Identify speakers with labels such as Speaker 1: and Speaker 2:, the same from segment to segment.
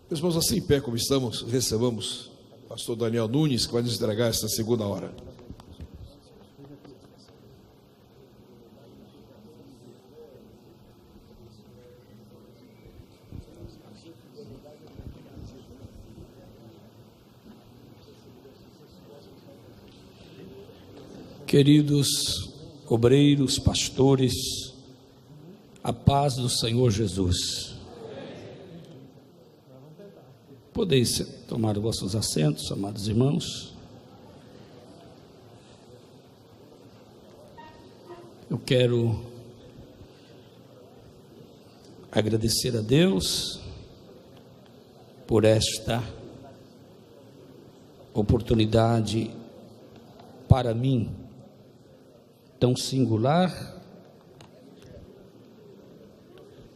Speaker 1: Meus irmãos, assim em pé como estamos, recebamos o pastor Daniel Nunes, que vai nos entregar esta segunda hora.
Speaker 2: Queridos obreiros, pastores, a paz do Senhor Jesus. Podeis tomar vossos assentos, amados irmãos. Eu quero agradecer a Deus por esta oportunidade para mim tão singular,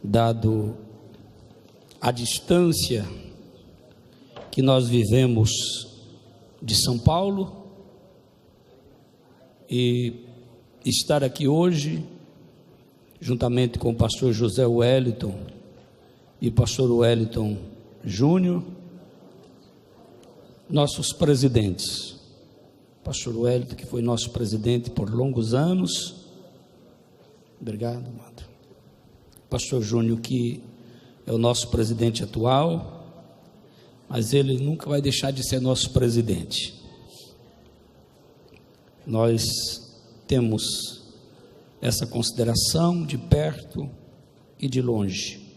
Speaker 2: dado a distância que nós vivemos de São Paulo, e estar aqui hoje, juntamente com o pastor José Wellington e o pastor Wellington Júnior, nossos presidentes. Pastor Wellington, que foi nosso presidente por longos anos, obrigado, amado. Pastor Júnior, que é o nosso presidente atual, mas ele nunca vai deixar de ser nosso presidente. Nós temos essa consideração de perto e de longe.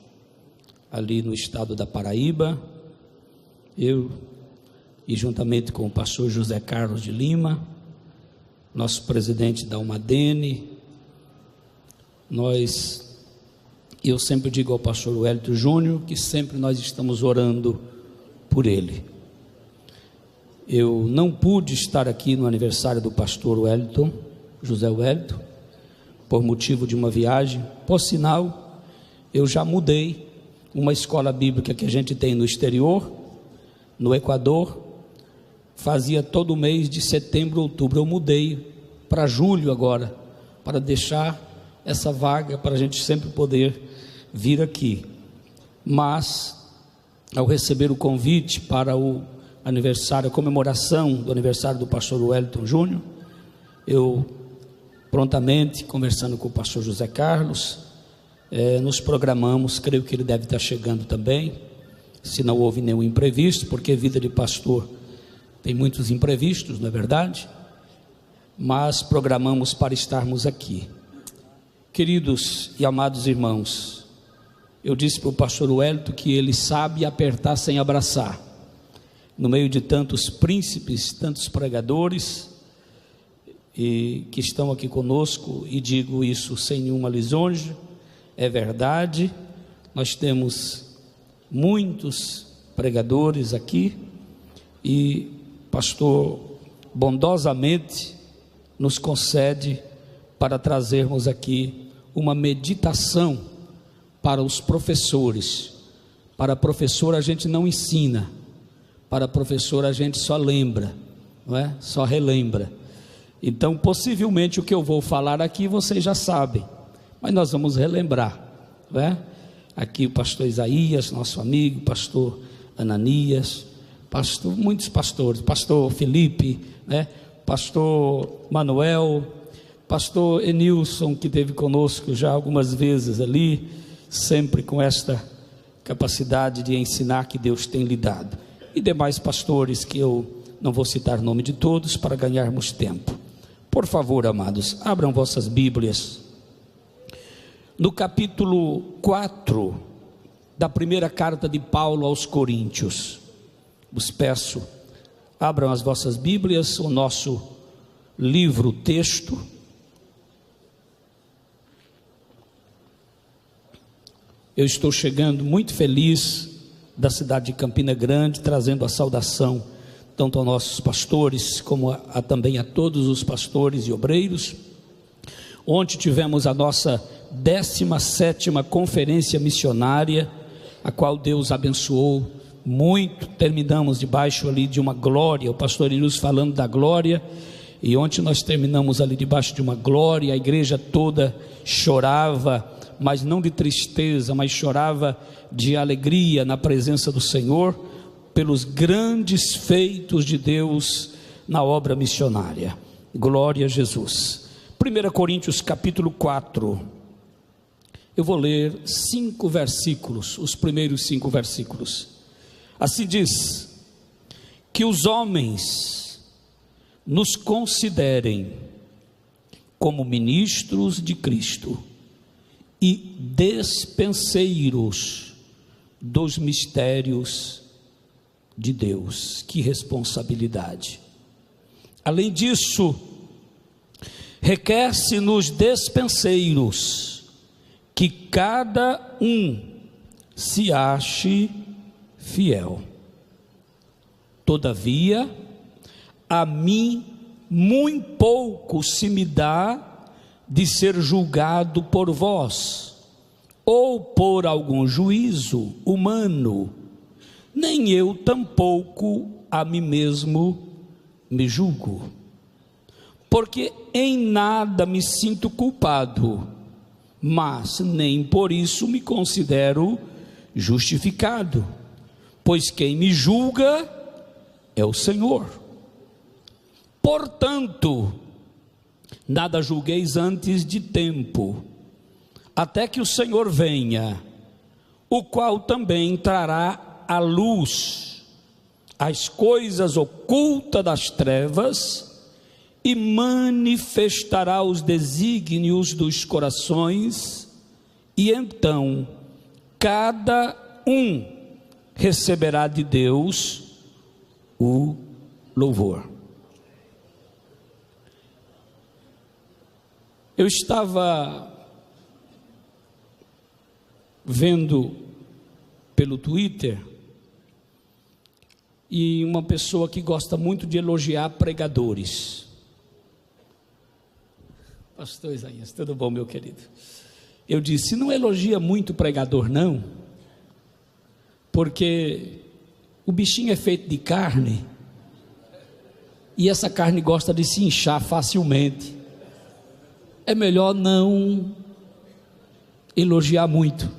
Speaker 2: Ali no estado da Paraíba, eu, e juntamente com o pastor José Carlos de Lima, nosso presidente da Almadene, eu sempre digo ao pastor Wellington Júnior que sempre nós estamos orando por ele. Eu não pude estar aqui no aniversário do pastor Wellington, José Wellington, por motivo de uma viagem. Por sinal, eu já mudei uma escola bíblica que a gente tem no exterior, no Equador. Fazia todo mês de setembro, outubro. Eu mudei para julho agora, para deixar essa vaga para a gente sempre poder vir aqui. Mas ao receber o convite para o aniversário, a comemoração do aniversário do pastor Wellington Júnior, eu prontamente, conversando com o pastor José Carlos, nos programamos. Creio que ele deve estar chegando também, se não houve nenhum imprevisto, porque a vida de pastor tem muitos imprevistos, não é verdade? Mas programamos para estarmos aqui. Queridos e amados irmãos, eu disse para o pastor Wellington que ele sabe apertar sem abraçar. No meio de tantos príncipes, tantos pregadores, e que estão aqui conosco, e digo isso sem nenhuma lisonja, é verdade, nós temos muitos pregadores aqui, e pastor bondosamente nos concede para trazermos aqui uma meditação para os professores. Para professor a gente não ensina, para professor a gente só lembra, não é? Só relembra. Então possivelmente o que eu vou falar aqui vocês já sabem, mas nós vamos relembrar, não é? Aqui o pastor Isaías, nosso amigo, pastor Ananias, muitos pastores, pastor Felipe, né? Pastor Manuel, pastor Enilson, que esteve conosco já algumas vezes ali, sempre com esta capacidade de ensinar que Deus tem lhe dado, e demais pastores que eu não vou citar o nome de todos para ganharmos tempo. Por favor, amados, abram vossas Bíblias no capítulo 4 da primeira carta de Paulo aos Coríntios. Vos peço, abram as vossas Bíblias, o nosso livro texto. Eu estou chegando muito feliz da cidade de Campina Grande, trazendo a saudação tanto aos nossos pastores, como também a todos os pastores e obreiros. Ontem tivemos a nossa 17ª conferência missionária, a qual Deus abençoou muito. Terminamos debaixo ali de uma glória, o pastor Ilus falando da glória, e ontem nós terminamos ali debaixo de uma glória, a igreja toda chorava, mas não de tristeza, mas chorava de alegria na presença do Senhor, pelos grandes feitos de Deus na obra missionária. Glória a Jesus. 1 Coríntios capítulo 4, eu vou ler 5 versículos, os primeiros 5 versículos. Assim diz: que os homens nos considerem como ministros de Cristo e despenseiros dos mistérios de Deus. Que responsabilidade! Além disso, requer-se nos despenseiros que cada um se ache fiel. Todavia, a mim muito pouco se me dá de ser julgado por vós, ou por algum juízo humano, nem eu tampouco a mim mesmo me julgo, porque em nada me sinto culpado, mas nem por isso me considero justificado, pois quem me julga é o Senhor. Portanto, nada julgueis antes de tempo, até que o Senhor venha, o qual também trará à luz as coisas ocultas das trevas e manifestará os desígnios dos corações, e então cada um receberá de Deus o louvor. Eu estava vendo pelo Twitter, e uma pessoa que gosta muito de elogiar pregadores. Pastor Isaías, tudo bom, meu querido? Eu disse: não elogia muito pregador não, porque o bichinho é feito de carne, e essa carne gosta de se inchar facilmente. É melhor não elogiar muito.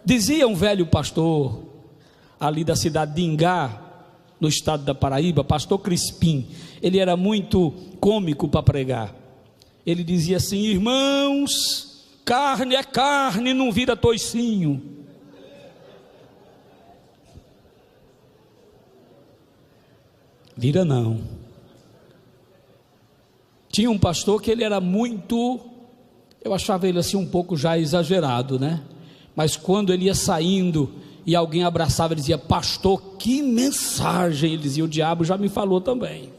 Speaker 2: Dizia um velho pastor ali da cidade de Ingá, no estado da Paraíba, pastor Crispim. Ele era muito cômico para pregar. Ele dizia assim: irmãos, carne é carne, não vira toicinho. Vira não. Tinha um pastor que ele era muito, eu achava ele assim um pouco já exagerado, né? Mas quando ele ia saindo e alguém abraçava, ele dizia: pastor, que mensagem. Ele dizia: o diabo já me falou também.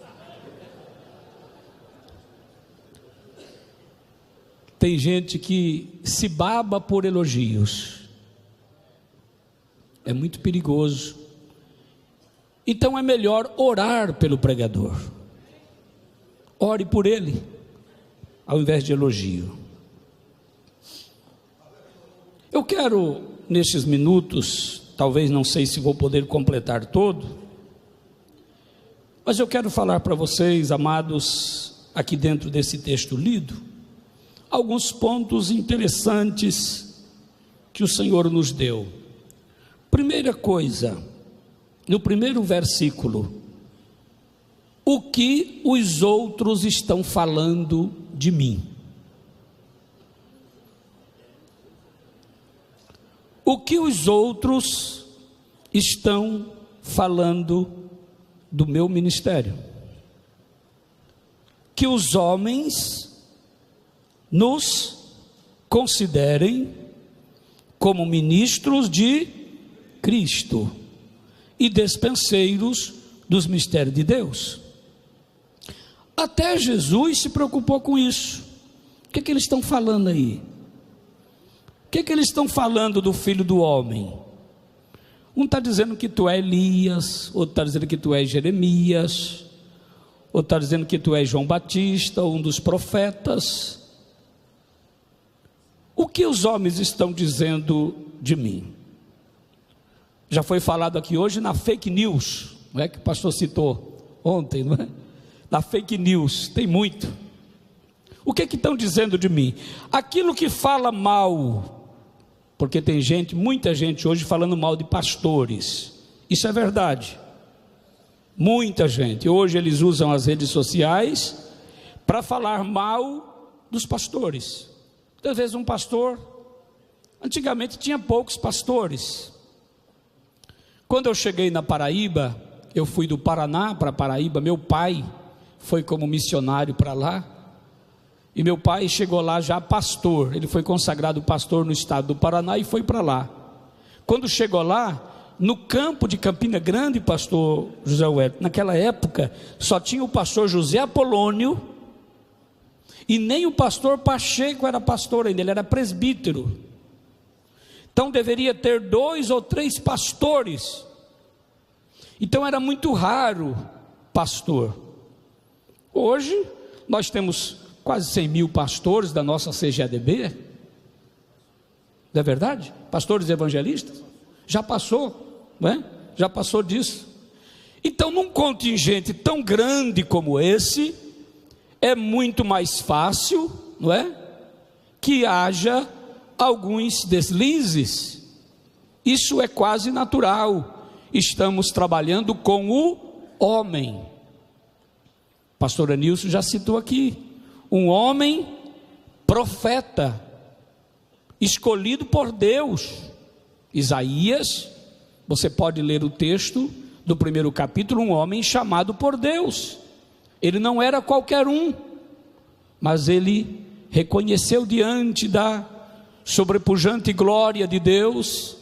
Speaker 2: Tem gente que se baba por elogios, é muito perigoso. Então é melhor orar pelo pregador. Ore por ele, ao invés de elogio. Eu quero, nesses minutos, talvez não sei se vou poder completar todo, mas eu quero falar para vocês, amados, aqui dentro desse texto lido, alguns pontos interessantes que o Senhor nos deu. Primeira coisa, no primeiro versículo: o que os outros estão falando de mim? O que os outros estão falando do meu ministério? Que os homens nos considerem como ministros de Cristo e despenseiros dos mistérios de Deus. Até Jesus se preocupou com isso. O que eles estão falando aí? O que eles estão falando do Filho do Homem? Um está dizendo que tu é Elias, outro está dizendo que tu é Jeremias, outro está dizendo que tu é João Batista, um dos profetas. O que os homens estão dizendo de mim? Já foi falado aqui hoje na fake news, não é que o pastor citou ontem, não é? Na fake news, tem muito. O que estão dizendo de mim? Aquilo que fala mal, porque tem gente, muita gente hoje falando mal de pastores. Isso é verdade. Muita gente. Hoje eles usam as redes sociais para falar mal dos pastores. Às vezes um pastor, antigamente tinha poucos pastores. Quando eu cheguei na Paraíba, eu fui do Paraná para Paraíba, meu pai foi como missionário para lá, e meu pai chegou lá já pastor, ele foi consagrado pastor no estado do Paraná e foi para lá. Quando chegou lá, no campo de Campina Grande, pastor José Wellington, naquela época, só tinha o pastor José Apolônio, e nem o pastor Pacheco era pastor ainda, ele era presbítero. Então deveria ter 2 ou 3 pastores. Então era muito raro pastor. Hoje nós temos quase 100 mil pastores da nossa CGADB. Não é verdade? Pastores evangelistas. Já passou, não é? Já passou disso. Então num contingente tão grande como esse, é muito mais fácil, não é? Que haja alguns deslizes. Isso é quase natural. Estamos trabalhando com o homem. Pastor Anilson já citou aqui, um homem profeta, escolhido por Deus. Isaías, você pode ler o texto do 1º capítulo, um homem chamado por Deus. Ele não era qualquer um, mas ele reconheceu diante da sobrepujante glória de Deus,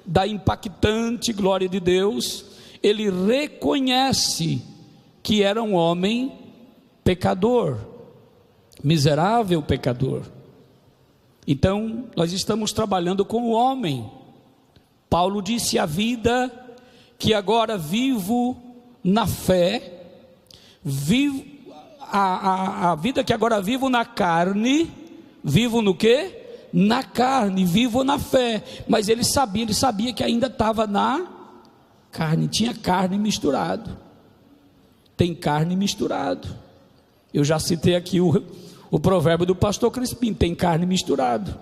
Speaker 2: da impactante glória de Deus, ele reconhece que era um homem pecador, miserável pecador. Então nós estamos trabalhando com o homem. Paulo disse: a vida que agora vivo na fé, a vida que agora vivo na carne, vivo no quê? Na carne, vivo na fé. Mas ele sabia que ainda estava na carne, tinha carne misturado. Tem carne misturado. Eu já citei aqui o provérbio do pastor Crispim, tem carne misturado.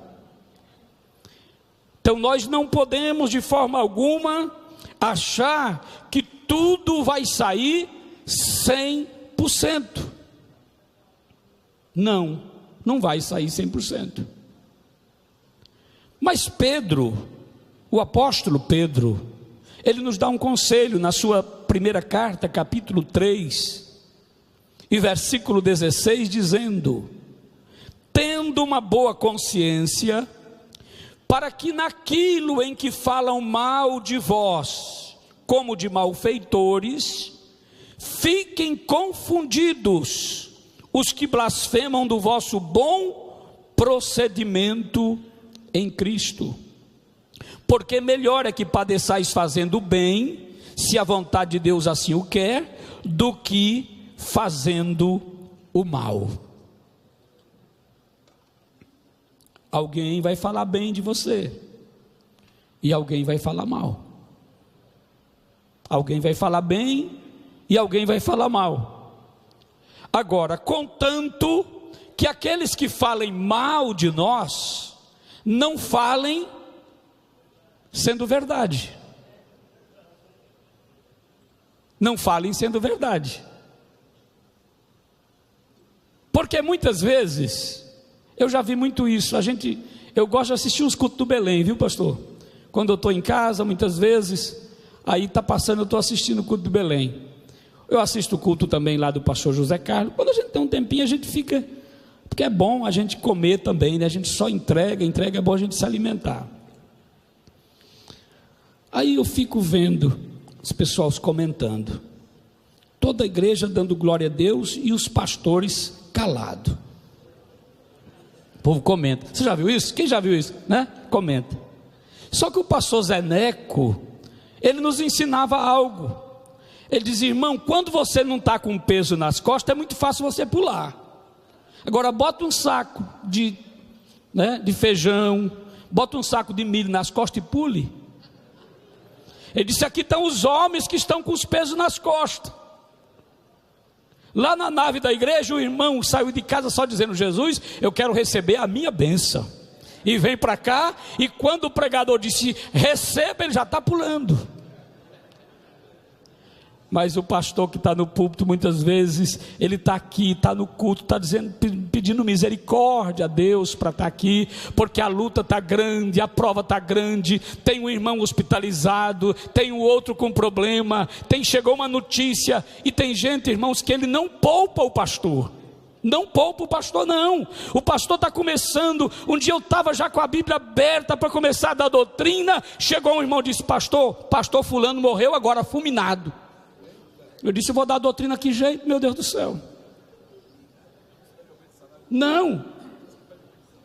Speaker 2: Então nós não podemos de forma alguma achar que tudo vai sair 100%. Não vai sair 100%. Mas Pedro, o apóstolo Pedro, ele nos dá um conselho na sua primeira carta, capítulo 3, e versículo 16, dizendo: tendo uma boa consciência, para que naquilo em que falam mal de vós, como de malfeitores, fiquem confundidos os que blasfemam do vosso bom procedimento em Cristo. Porque melhor é que padeçais fazendo o bem, se a vontade de Deus assim o quer, do que fazendo o mal. Alguém vai falar bem de você, e alguém vai falar mal. Alguém vai falar bem, e alguém vai falar mal. Agora, contanto que aqueles que falem mal de nós, não falem sendo verdade. Não falem sendo verdade. Porque muitas vezes, eu já vi muito isso, eu gosto de assistir os cultos do Belém, viu pastor? Quando eu estou em casa, muitas vezes, aí está passando, eu estou assistindo o culto do Belém. Eu assisto o culto também lá do pastor José Carlos. Quando a gente tem um tempinho, a gente fica, porque é bom a gente comer também, né? A gente só entrega, é bom a gente se alimentar. Aí eu fico vendo os pessoal comentando, toda a igreja dando glória a Deus e os pastores calados. O povo comenta. Você já viu isso? Quem já viu isso, né? Comenta. Só que o pastor Zé Neco, ele nos ensinava algo. Ele dizia: irmão, quando você não está com peso nas costas, é muito fácil você pular. Agora bota um saco de feijão, bota um saco de milho nas costas e pule. Ele disse: aqui estão os homens que estão com os pesos nas costas. Lá na nave da igreja, o irmão saiu de casa só dizendo: Jesus, eu quero receber a minha bênção. E vem para cá, e quando o pregador disse receba, ele já está pulando. Mas o pastor que está no púlpito, muitas vezes, ele está aqui, está no culto, está dizendo, pedindo misericórdia a Deus para estar aqui, porque a luta está grande, a prova está grande, tem um irmão hospitalizado, tem o outro com problema, chegou uma notícia, e tem gente, irmãos, que ele não poupa o pastor. Não poupa o pastor, não. O pastor está começando. Um dia eu estava já com a Bíblia aberta para começar a dar doutrina. Chegou um irmão e disse: pastor fulano morreu agora fulminado. Eu disse: eu vou dar a doutrina que jeito, meu Deus do céu. Não,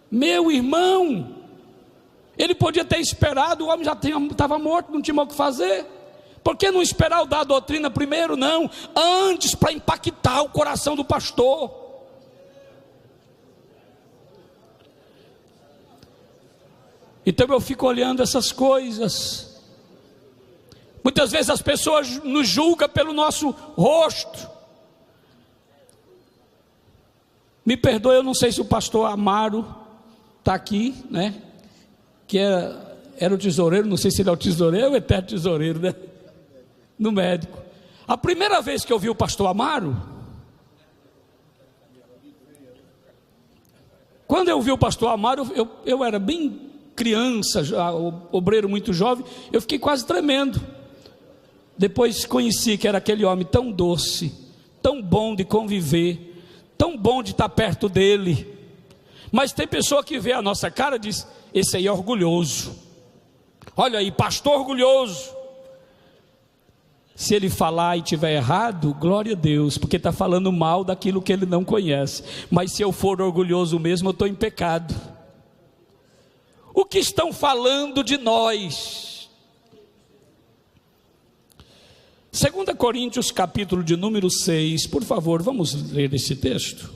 Speaker 2: meu irmão, ele podia ter esperado, o homem já estava morto, não tinha mais o que fazer. Por que não esperar eu dar a doutrina primeiro? Não, antes, para impactar o coração do pastor. Então eu fico olhando essas coisas. Muitas vezes as pessoas nos julgam pelo nosso rosto. Me perdoe, eu não sei se o pastor Amaro está aqui, né? Que era o tesoureiro, não sei se ele é o tesoureiro ou o eterno tesoureiro, né? No médico. A primeira vez que eu vi o pastor Amaro, quando eu vi o pastor Amaro, eu era bem criança, já, obreiro muito jovem, eu fiquei quase tremendo. Depois conheci que era aquele homem tão doce, tão bom de conviver, tão bom de estar perto dele. Mas tem pessoa que vê a nossa cara e diz: esse aí é orgulhoso. Olha aí, pastor orgulhoso. Se ele falar e tiver errado, glória a Deus, porque está falando mal daquilo que ele não conhece. Mas se eu for orgulhoso mesmo, eu estou em pecado. O que estão falando de nós? 2 Coríntios capítulo de número 6, por favor, vamos ler esse texto.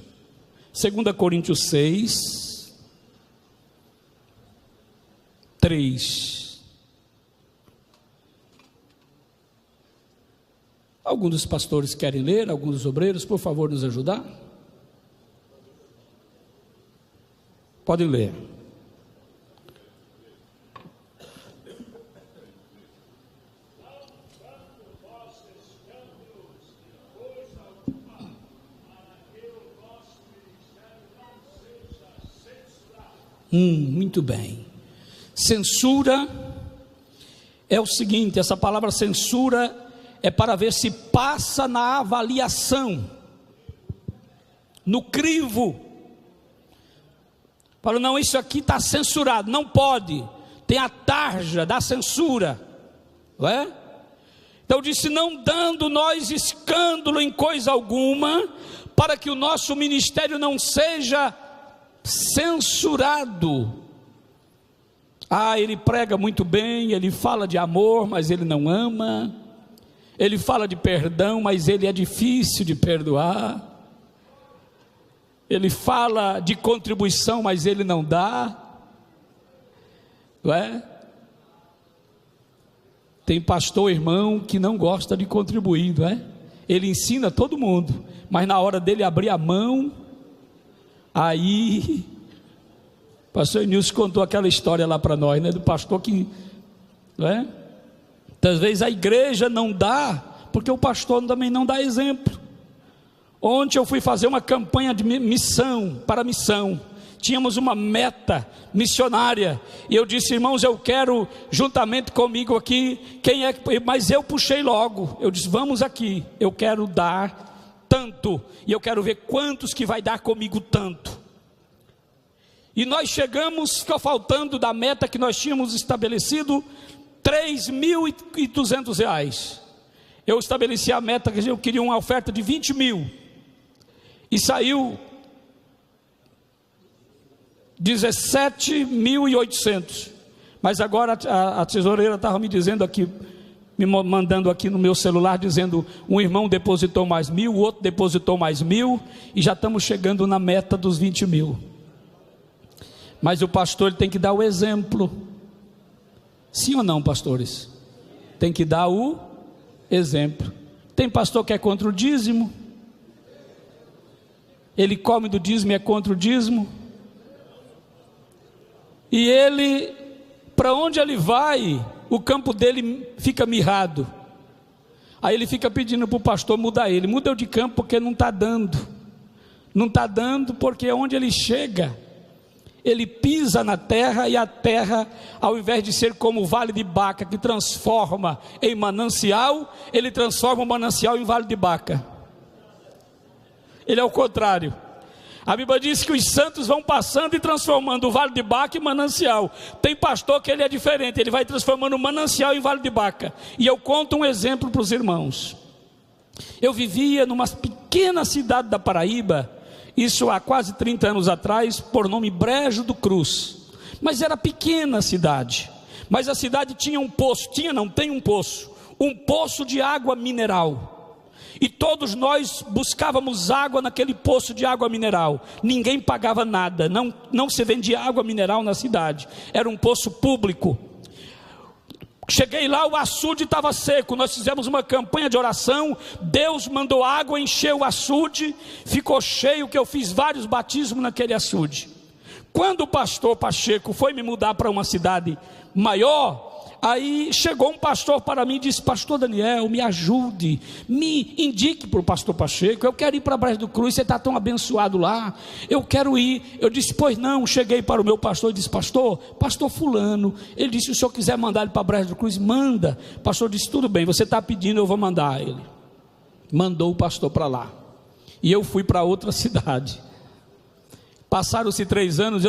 Speaker 2: 2 Coríntios 6, 3. Alguns dos pastores querem ler, alguns dos obreiros, por favor, nos ajudar? Podem ler. Muito bem. Censura é o seguinte: essa palavra censura é para ver se passa na avaliação, no crivo. Para não, isso aqui está censurado, não pode, tem a tarja da censura, não é? Então disse: não dando nós escândalo em coisa alguma, para que o nosso ministério não seja censurado. Ele prega muito bem, ele fala de amor, mas ele não ama. Ele fala de perdão, mas ele é difícil de perdoar. Ele fala de contribuição, mas ele não dá. Não é? Tem pastor, irmão, que não gosta de contribuir, não é? Ele ensina todo mundo, mas na hora dele abrir a mão, aí, o pastor Nilson contou aquela história lá para nós, né, do pastor que, não é? Às vezes a igreja não dá, porque o pastor também não dá exemplo. Ontem eu fui fazer uma campanha de missão, para missão, tínhamos uma meta missionária, e eu disse: irmãos, eu quero juntamente comigo aqui, mas eu puxei logo, eu disse: vamos aqui, eu quero dar tanto, e eu quero ver quantos que vai dar comigo tanto. E nós chegamos, ficou faltando da meta que nós tínhamos estabelecido, R$3.200. Eu estabeleci a meta, que eu queria uma oferta de 20 mil, e saiu 17.800. Mas agora a tesoureira estava me dizendo aqui, me mandando aqui no meu celular, dizendo: um irmão depositou mais 1.000, o outro depositou mais 1.000, e já estamos chegando na meta dos 20 mil. Mas o pastor, ele tem que dar o exemplo. Sim ou não, pastores? Tem que dar o exemplo. Tem pastor que é contra o dízimo, ele come do dízimo e é contra o dízimo. E ele, para onde ele vai, o campo dele fica mirrado. Aí ele fica pedindo para o pastor mudar ele. Muda eu de campo porque não está dando. Não está dando porque onde ele chega, ele pisa na terra, e a terra, ao invés de ser como o vale de Baca, que transforma em manancial, ele transforma o manancial em vale de Baca. Ele é o contrário. A Bíblia diz que os santos vão passando e transformando o vale de Baca em manancial. Tem pastor que ele é diferente, ele vai transformando o manancial em vale de Baca. E eu conto um exemplo para os irmãos. Eu vivia numa pequena cidade da Paraíba, isso há quase 30 anos atrás, por nome Brejo do Cruz. Mas era pequena a cidade. Mas a cidade tinha um poço, tem um poço de água mineral. E todos nós buscávamos água naquele poço de água mineral. Ninguém pagava nada, não se vendia água mineral na cidade. Era um poço público. Cheguei lá, o açude estava seco. Nós fizemos uma campanha de oração. Deus mandou água, encheu o açude, ficou cheio, que eu fiz vários batismos naquele açude. Quando o pastor Pacheco foi me mudar para uma cidade maior, aí chegou um pastor para mim e disse: pastor Daniel, me ajude, me indique para o pastor Pacheco, eu quero ir para Brejo do Cruz, você está tão abençoado lá, eu quero ir. Eu disse: pois não. Cheguei para o meu pastor e disse: pastor fulano. Ele disse: se o senhor quiser mandar ele para Brejo do Cruz, manda. O pastor disse: tudo bem, você está pedindo, eu vou mandar ele. Mandou o pastor para lá, e eu fui para outra cidade. Passaram-se 3 anos,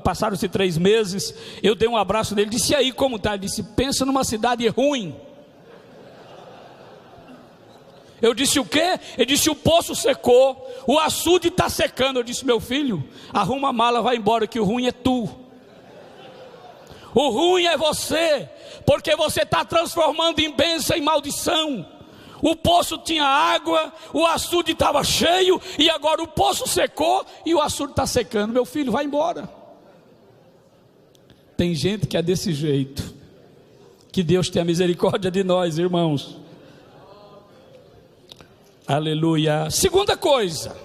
Speaker 2: passaram-se 3 meses, eu dei um abraço nele, disse: e aí, como está? Ele disse: pensa numa cidade ruim. Eu disse: o quê? Ele disse: o poço secou, o açude está secando. Eu disse: meu filho, arruma a mala, vai embora, que o ruim é tu. O ruim é você, porque você está transformando em bênção em maldição. O poço tinha água, o açude estava cheio, e agora o poço secou e o açude está secando. Meu filho, vai embora. Tem gente que é desse jeito. Que Deus tenha misericórdia de nós, irmãos. Aleluia. Segunda coisa,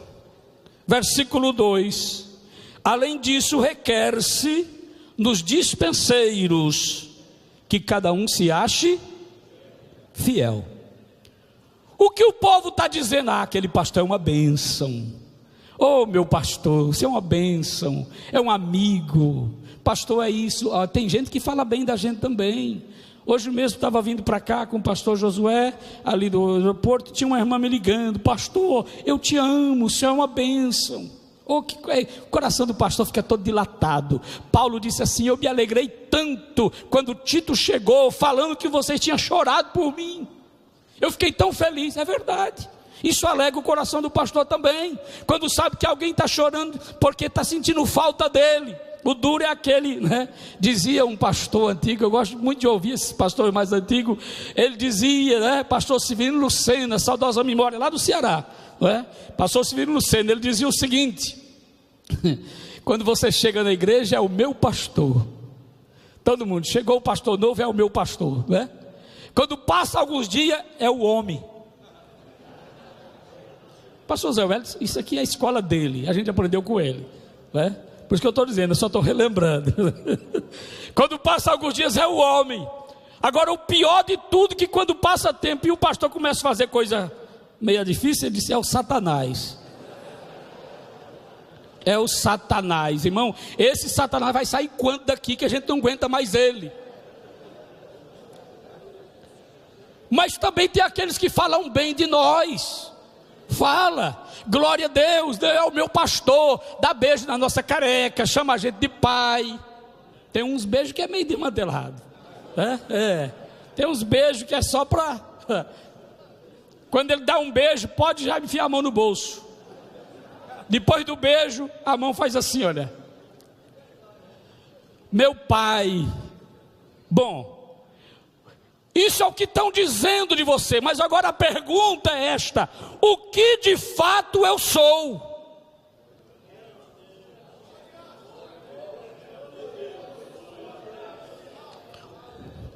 Speaker 2: versículo 2: além disso, requer-se nos dispenseiros que cada um se ache fiel. O que o povo está dizendo? Aquele pastor é uma bênção. Oh, meu pastor, você é uma bênção, é um amigo. Pastor é isso. Tem gente que fala bem da gente também. Hoje mesmo estava vindo para cá com o pastor Josué, ali do aeroporto, tinha uma irmã me ligando: pastor, eu te amo, o senhor é uma bênção. O coração do pastor fica todo dilatado. Paulo disse assim: eu me alegrei tanto quando Tito chegou, falando que vocês tinham chorado por mim. Eu fiquei tão feliz. É verdade. Isso alegra o coração do pastor também, quando sabe que alguém está chorando porque está sentindo falta dele. O duro é aquele, né? Dizia um pastor antigo, eu gosto muito de ouvir esse pastor mais antigo. Ele dizia, né? Pastor Severino Lucena, saudosa memória, lá do Ceará, né? Pastor Severino Lucena, ele dizia o seguinte: quando você chega na igreja, é o meu pastor. Todo mundo, chegou o pastor novo, é o meu pastor, né? Quando passa alguns dias, é o homem. Pastor Zé Welles, isso aqui é a escola dele, a gente aprendeu com ele, né? Por isso que eu estou dizendo, eu só estou relembrando. Quando passa alguns dias, é o homem. Agora, o pior de tudo é que quando passa tempo e o pastor começa a fazer coisa meio difícil, ele diz: é o Satanás. É o Satanás, irmão. Esse Satanás vai sair quando daqui, que a gente não aguenta mais ele. Mas também tem aqueles que falam bem de nós. Fala, glória a Deus, é o meu pastor, dá beijo na nossa careca, chama a gente de pai. Tem uns beijos que é meio desmantelado, né? Tem uns beijos que é só para... Quando ele dá um beijo, pode já enfiar a mão no bolso. Depois do beijo, a mão faz assim, olha. Meu pai. Bom, isso é o que estão dizendo de você, mas agora a pergunta é esta: o que de fato eu sou?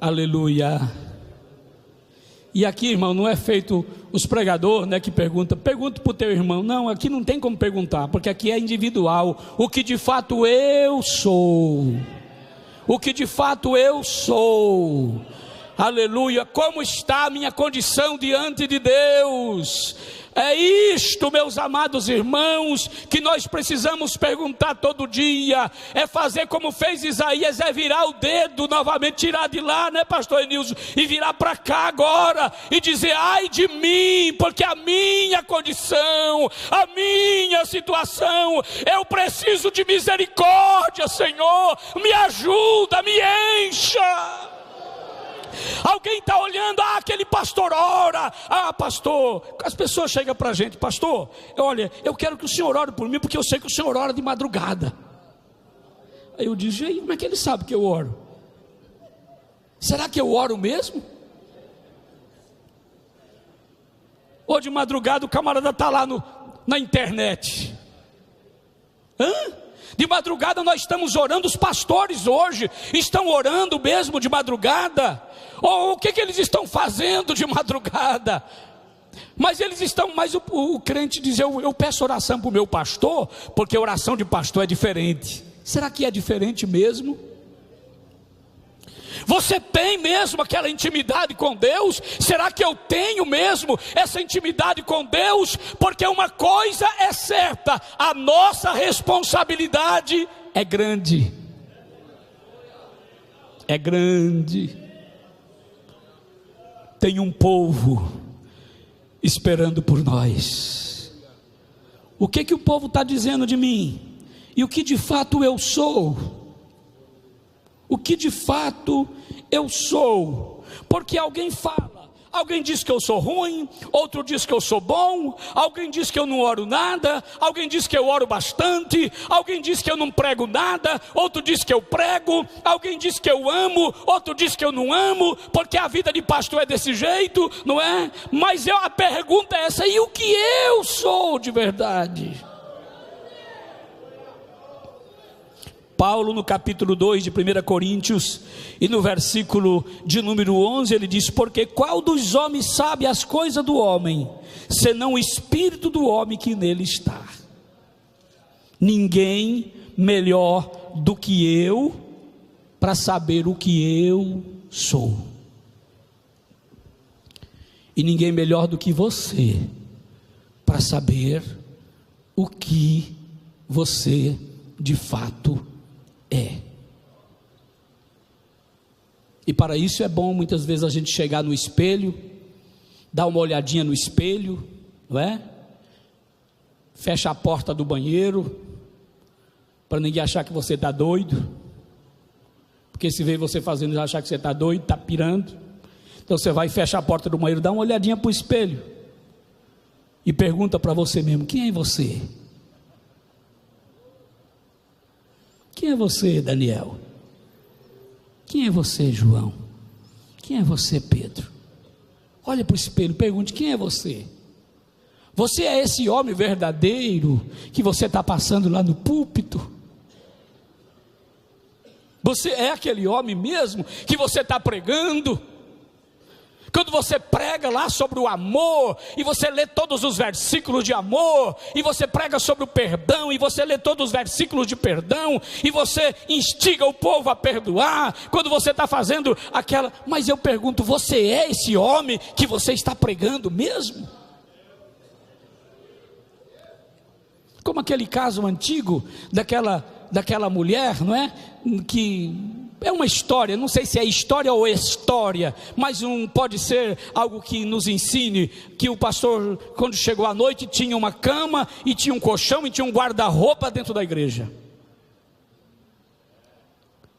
Speaker 2: Aleluia. E aqui, irmão, não é feito os pregadores, né, que pergunta para o teu irmão. Não, aqui não tem como perguntar, porque aqui é individual. O que de fato eu sou. O que de fato eu sou. Aleluia. Como está a minha condição diante de Deus? É isto, meus amados irmãos, que nós precisamos perguntar todo dia. É fazer como fez Isaías, é virar o dedo novamente, tirar de lá, né, pastor Enilson, e virar para cá agora, e dizer: ai de mim, porque a minha condição, a minha situação, eu preciso de misericórdia, Senhor, me ajuda, me encha. Alguém está olhando, aquele pastor ora, pastor, as pessoas chegam para a gente: pastor, olha, eu quero que o senhor ore por mim, porque eu sei que o senhor ora de madrugada. Aí eu digo: e aí, como é que ele sabe que eu oro? Será que eu oro mesmo? Ou de madrugada o camarada está lá na internet? De madrugada nós estamos orando, os pastores hoje estão orando mesmo de madrugada. Ou o que eles estão fazendo de madrugada? Mas eles estão, o crente diz: eu peço oração para o meu pastor, porque a oração de pastor é diferente. Será que é diferente mesmo? Você tem mesmo aquela intimidade com Deus? Será que eu tenho mesmo essa intimidade com Deus? Porque uma coisa é certa: a nossa responsabilidade é grande. É grande. Tem um povo esperando por nós. O que o povo está dizendo de mim? E o que de fato eu sou? O que de fato eu sou? Porque alguém fala, alguém diz que eu sou ruim, outro diz que eu sou bom, alguém diz que eu não oro nada, alguém diz que eu oro bastante, alguém diz que eu não prego nada, outro diz que eu prego, alguém diz que eu amo, outro diz que eu não amo, porque a vida de pastor é desse jeito, não é? Mas a pergunta é essa: e o que eu sou de verdade? Paulo, no capítulo 2 de 1 Coríntios, e no versículo de número 11, ele diz: porque qual dos homens sabe as coisas do homem, senão o espírito do homem que nele está? Ninguém melhor do que eu para saber o que eu sou. E ninguém melhor do que você para saber o que você de fato é. E para isso é bom muitas vezes a gente chegar no espelho, dar uma olhadinha no espelho, não é? Fecha a porta do banheiro, para ninguém achar que você está doido, porque se vê você fazendo, achar que você está doido, está pirando. Então você vai e fecha a porta do banheiro, dá uma olhadinha para o espelho e pergunta para você mesmo: quem é você? Quem é você, Daniel? Quem é você, João? Quem é você, Pedro? Olha para o espelho, pergunte: quem é você? Você é esse homem verdadeiro que você está passando lá no púlpito? Você é aquele homem mesmo que você está pregando? Quando você prega lá sobre o amor, e você lê todos os versículos de amor, e você prega sobre o perdão, e você lê todos os versículos de perdão, e você instiga o povo a perdoar, quando você está fazendo aquela... Mas eu pergunto: você é esse homem que você está pregando mesmo? Como aquele caso antigo daquela mulher, não é? Que é uma história, não sei se é história ou história, mas pode ser algo que nos ensine, que o pastor, quando chegou à noite, tinha uma cama, e tinha um colchão, e tinha um guarda-roupa dentro da igreja.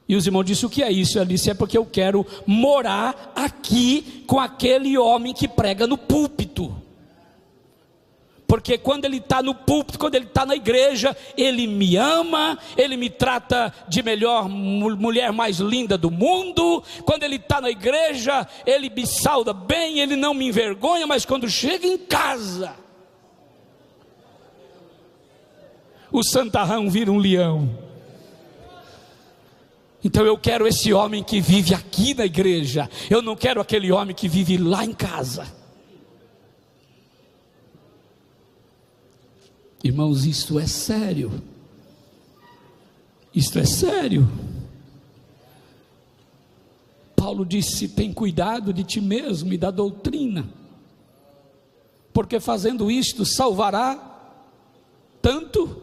Speaker 2: E os irmãos disseram: o que é isso? Ela disse: é porque eu quero morar aqui com aquele homem que prega no púlpito. Porque quando ele está no púlpito, quando ele está na igreja, ele me ama, ele me trata de melhor mulher mais linda do mundo. Quando ele está na igreja, ele me sauda bem, ele não me envergonha. Mas quando chega em casa, o santarrão vira um leão. Então eu quero esse homem que vive aqui na igreja, eu não quero aquele homem que vive lá em casa. Irmãos, isto é sério. Isto é sério. Paulo disse: tem cuidado de ti mesmo e da doutrina, porque fazendo isto salvará tanto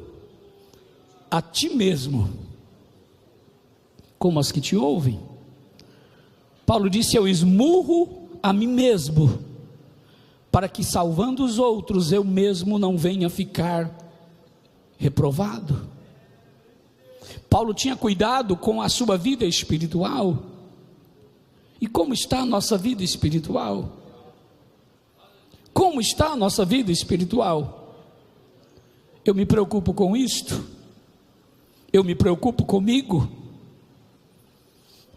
Speaker 2: a ti mesmo como as que te ouvem. Paulo disse: eu esmurro a mim mesmo, para que salvando os outros, eu mesmo não venha ficar reprovado. Paulo tinha cuidado com a sua vida espiritual. E como está a nossa vida espiritual? Como está a nossa vida espiritual? Eu me preocupo com isto? Eu me preocupo comigo?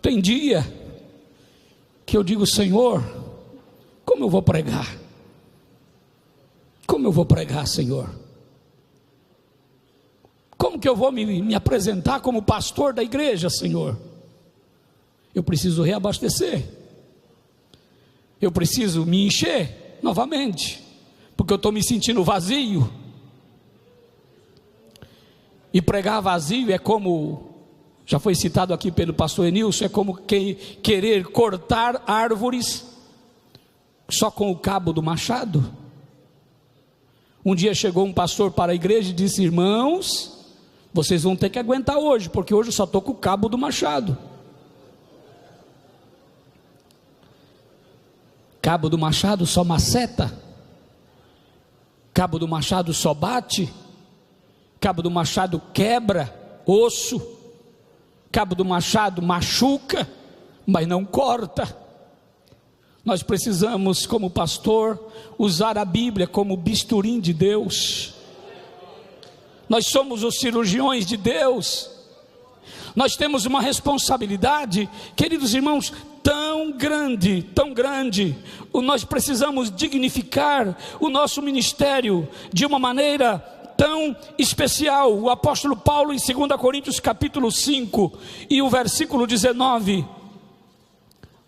Speaker 2: Tem dia que eu digo: Senhor, como eu vou pregar? Como eu vou pregar, Senhor? Como que eu vou me apresentar como pastor da igreja, Senhor? Eu preciso reabastecer. Eu preciso me encher novamente, porque eu estou me sentindo vazio. E pregar vazio é como, já foi citado aqui pelo pastor Enilson, é como querer cortar árvores só com o cabo do machado. Um dia chegou um pastor para a igreja e disse: irmãos, vocês vão ter que aguentar hoje, porque hoje eu só estou com o cabo do machado. Cabo do machado só maceta, cabo do machado só bate, cabo do machado quebra osso, cabo do machado machuca, mas não corta. Nós precisamos, como pastor, usar a Bíblia como bisturim de Deus. Nós somos os cirurgiões de Deus. Nós temos uma responsabilidade, queridos irmãos, tão grande, nós precisamos dignificar o nosso ministério de uma maneira tão especial. O apóstolo Paulo, em 2 Coríntios capítulo 5 e o versículo 19,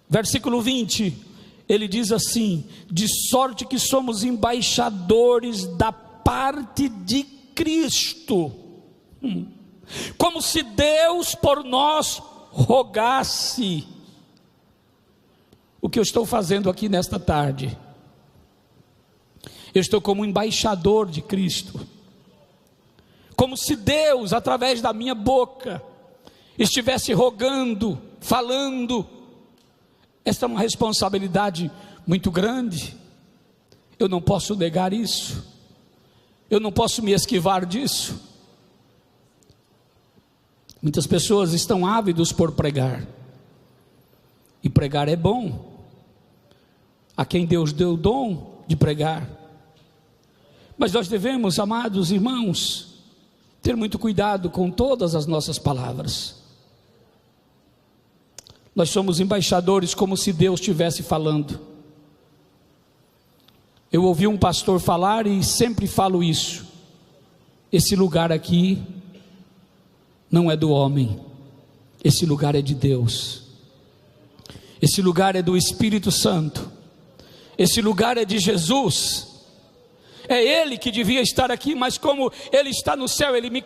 Speaker 2: versículo 20, ele diz assim: de sorte que somos embaixadores da parte de Cristo, como se Deus por nós rogasse. O que eu estou fazendo aqui nesta tarde? Eu estou como embaixador de Cristo, como se Deus, através da minha boca, estivesse rogando, falando. Esta é uma responsabilidade muito grande. Eu não posso negar isso, eu não posso me esquivar disso. Muitas pessoas estão ávidos por pregar, e pregar é bom, a quem Deus deu o dom de pregar. Mas nós devemos, amados irmãos, ter muito cuidado com todas as nossas palavras. Nós somos embaixadores como se Deus estivesse falando. Eu ouvi um pastor falar e sempre falo isso: esse lugar aqui não é do homem, esse lugar é de Deus, esse lugar é do Espírito Santo, esse lugar é de Jesus. É Ele que devia estar aqui, mas como Ele está no céu, Ele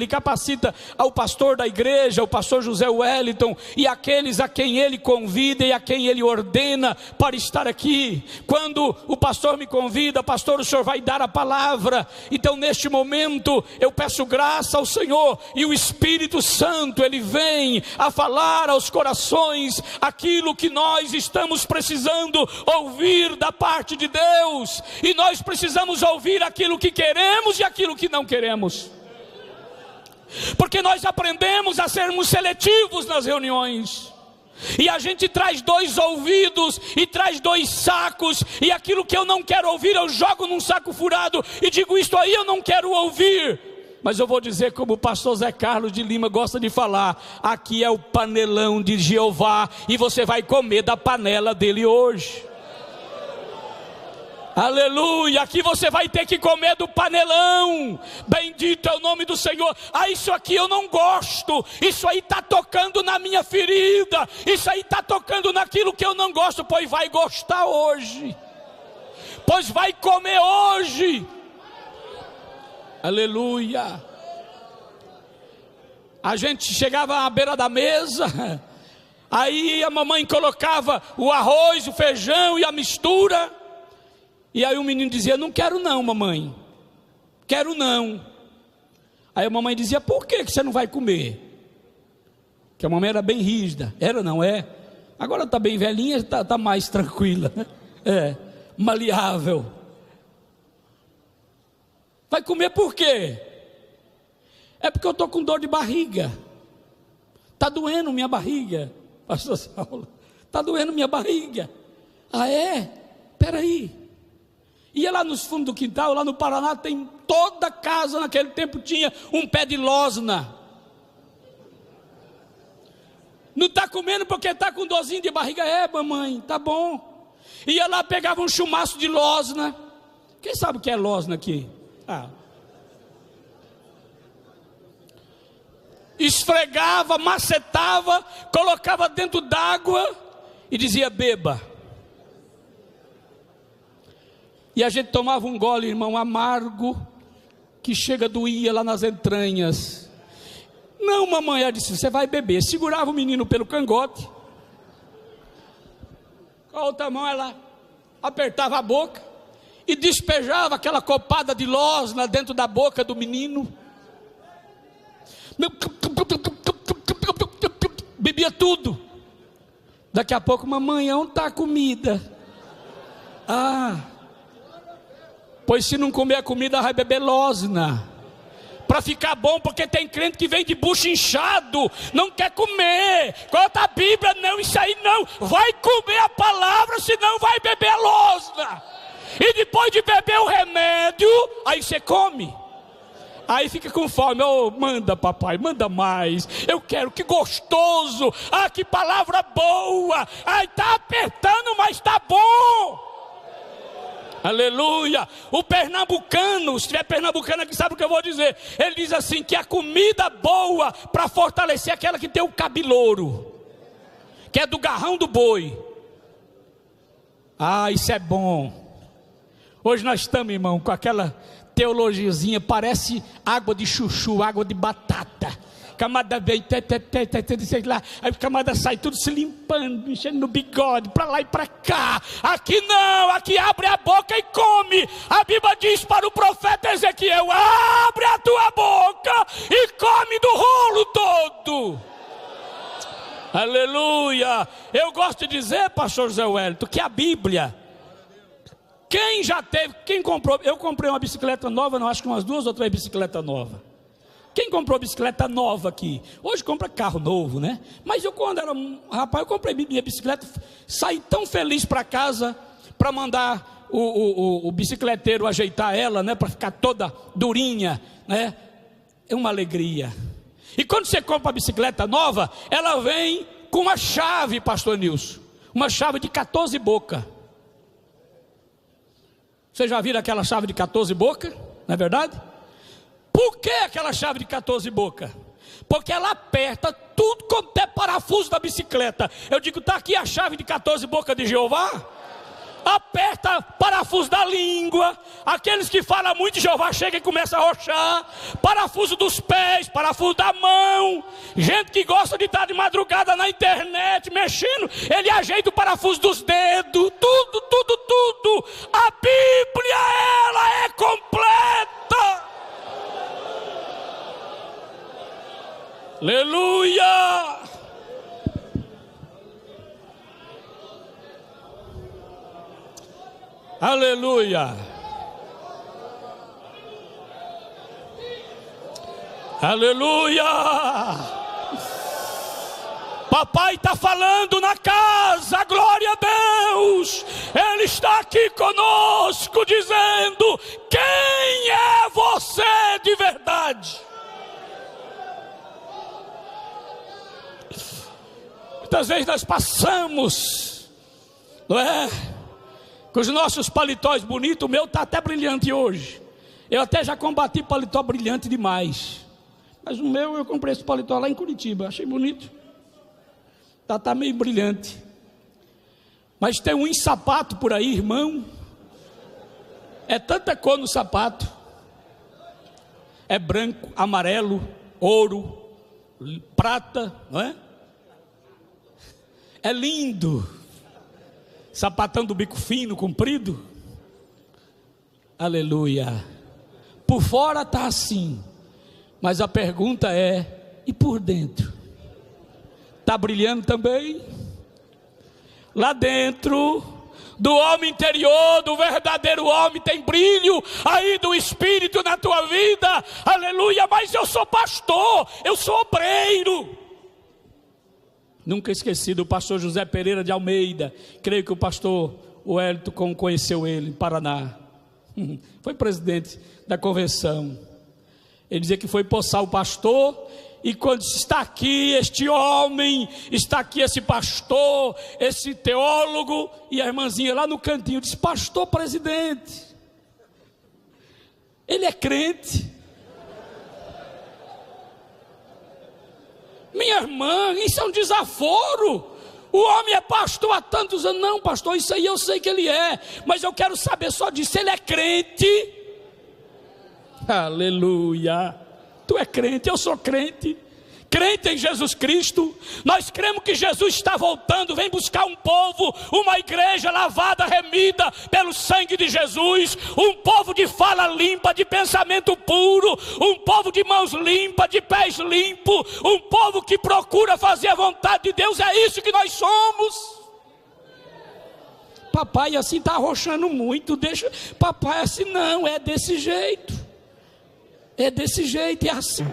Speaker 2: capacita ao pastor da igreja, o pastor José Wellington, e aqueles a quem Ele convida e a quem Ele ordena para estar aqui. Quando o pastor me convida: pastor, o senhor vai dar a palavra. Então neste momento eu peço graça ao Senhor, e o Espírito Santo, Ele vem a falar aos corações aquilo que nós estamos precisando ouvir da parte de Deus. E nós precisamos ouvir aquilo que queremos e aquilo que não queremos, porque nós aprendemos a sermos seletivos nas reuniões, e a gente traz 2 ouvidos e traz 2 sacos, e aquilo que eu não quero ouvir eu jogo num saco furado e digo: isto aí eu não quero ouvir. Mas eu vou dizer como o pastor Zé Carlos de Lima gosta de falar: aqui é o panelão de Jeová, e você vai comer da panela dele hoje. Aleluia, aqui você vai ter que comer do panelão, bendito é o nome do Senhor. Ah, isso aqui eu não gosto, isso aí está tocando na minha ferida, isso aí está tocando naquilo que eu não gosto. Pois vai gostar hoje, pois vai comer hoje. Aleluia. A gente chegava à beira da mesa, aí a mamãe colocava o arroz, o feijão e a mistura. E aí o menino dizia: não quero não, mamãe, quero não. Aí a mamãe dizia: por que você não vai comer? Que a mamãe era bem rígida. Era, não é? Agora está bem velhinha, está mais tranquila, maleável. Vai comer por quê? É porque eu estou com dor de barriga. Está doendo minha barriga, pastor Saulo. Está doendo minha barriga. Ah, é? Espera aí. Ia lá nos fundos do quintal, lá no Paraná, tem toda casa naquele tempo tinha um pé de losna. Não está comendo porque está com dorzinho de barriga? É, mamãe, tá bom. Ia lá, pegava um chumaço de losna. Quem sabe o que é losna aqui? Esfregava, macetava, colocava dentro d'água e dizia: beba. E a gente tomava um gole, irmão, amargo, que chega a doía lá nas entranhas. Não, mamãe, ela disse: você vai beber. Segurava o menino pelo cangote, com a outra mão ela apertava a boca e despejava aquela copada de losna dentro da boca do menino. Bebia tudo. Daqui a pouco: mamãe, onde está a comida? Pois se não comer a comida, vai beber losna, para ficar bom, porque tem crente que vem de bucho inchado, não quer comer. Conta a Bíblia: não, isso aí não, vai comer a palavra, senão vai beber a losna. E depois de beber o remédio, aí você come. Aí fica com fome. Oh, manda papai, manda mais. Eu quero, que gostoso. Ah, que palavra boa. Ai, está apertando, mas está bom. Aleluia. O pernambucano, se tiver pernambucano aqui, sabe o que eu vou dizer? Ele diz assim, que a comida boa para fortalecer aquela que tem o cabelouro, que é do garrão do boi. Ah, isso é bom. Hoje nós estamos, irmão, com aquela teologiazinha, parece água de chuchu, água de batata. Camada vem, sei lá, aí a camada sai tudo se limpando, mexendo no bigode, para lá e para cá. Aqui não, aqui abre a boca e come. A Bíblia diz para o profeta Ezequiel: abre a tua boca e come do rolo todo. Aleluia. Eu gosto de dizer, pastor Zé Wellington, que a Bíblia, quem já teve, quem comprou, eu comprei uma bicicleta nova, não, acho que umas 2 ou 3 bicicletas novas. Quem comprou bicicleta nova aqui? Hoje compra carro novo, né? Mas eu, quando era um rapaz, eu comprei minha bicicleta, saí tão feliz para casa, para mandar o bicicleteiro ajeitar ela, né? Para ficar toda durinha, né? É uma alegria. E quando você compra a bicicleta nova, ela vem com uma chave, pastor Nilson, uma chave de 14 bocas. Você já viram aquela chave de 14 bocas? Não é verdade? Por que aquela chave de 14 bocas? Porque ela aperta tudo quanto é parafuso da bicicleta. Eu digo: está aqui a chave de 14 bocas de Jeová? Aperta parafuso da língua. Aqueles que falam muito de Jeová chegam e começam a roxar. Parafuso dos pés, parafuso da mão. Gente que gosta de estar de madrugada na internet mexendo, ele ajeita o parafuso dos dedos. Tudo, tudo, tudo. A Bíblia, ela é completa. Aleluia. Aleluia. Aleluia. Papai está falando na casa, glória a Deus. Ele está aqui conosco dizendo: quem é você de verdade? Muitas vezes nós passamos, não é? Com os nossos paletóis bonitos, o meu está até brilhante hoje. Eu até já combati paletó brilhante demais. Mas o meu, eu comprei esse paletó lá em Curitiba, achei bonito. Tá meio brilhante. Mas tem um sapato por aí, irmão. É tanta cor no sapato. É branco, amarelo, ouro, prata, não é? É lindo. Sapatão do bico fino, comprido. Aleluia. Por fora está assim. Mas a pergunta é: e por dentro? Está brilhando também? Lá dentro do homem interior, do verdadeiro homem, tem brilho aí do Espírito na tua vida. Aleluia. Mas eu sou pastor, eu sou obreiro. Nunca esqueci do pastor José Pereira de Almeida. Creio que o pastor Wellington conheceu ele em Paraná. Foi presidente da convenção. Ele dizia que foi poçar o pastor, e quando está aqui este homem, está aqui esse pastor, esse teólogo, e a irmãzinha lá no cantinho disse: pastor presidente, ele é crente. Minha irmã, isso é um desaforo. O homem é pastor há tantos anos. Não, pastor, isso aí eu sei que ele é, mas eu quero saber só disso, ele é crente. Aleluia. Tu é crente, eu sou crente. Crente em Jesus Cristo. Nós cremos que Jesus está voltando. Vem buscar um povo, uma igreja lavada, remida pelo sangue de Jesus. Um povo de fala limpa, de pensamento puro. Um povo de mãos limpas, de pés limpos. Um povo que procura fazer a vontade de Deus. É isso que nós somos. Papai assim está arrochando muito. Deixa, papai assim não, é desse jeito. É desse jeito, é assim.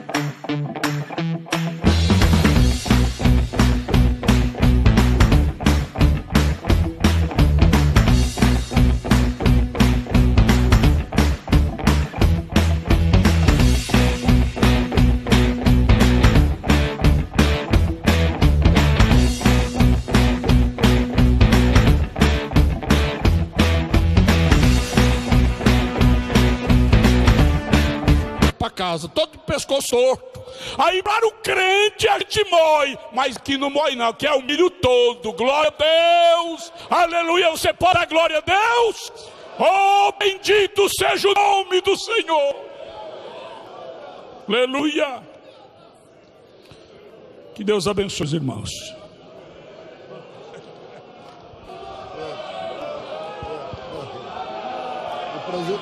Speaker 3: Casa, todo pescoço torto. Aí para o crente a gente mói, mas que não mói não, que é o milho todo. Glória a Deus, aleluia. Você pode dar glória a Deus? Oh, bendito seja o nome do Senhor. Aleluia. Que Deus abençoe os irmãos.
Speaker 1: O prazer,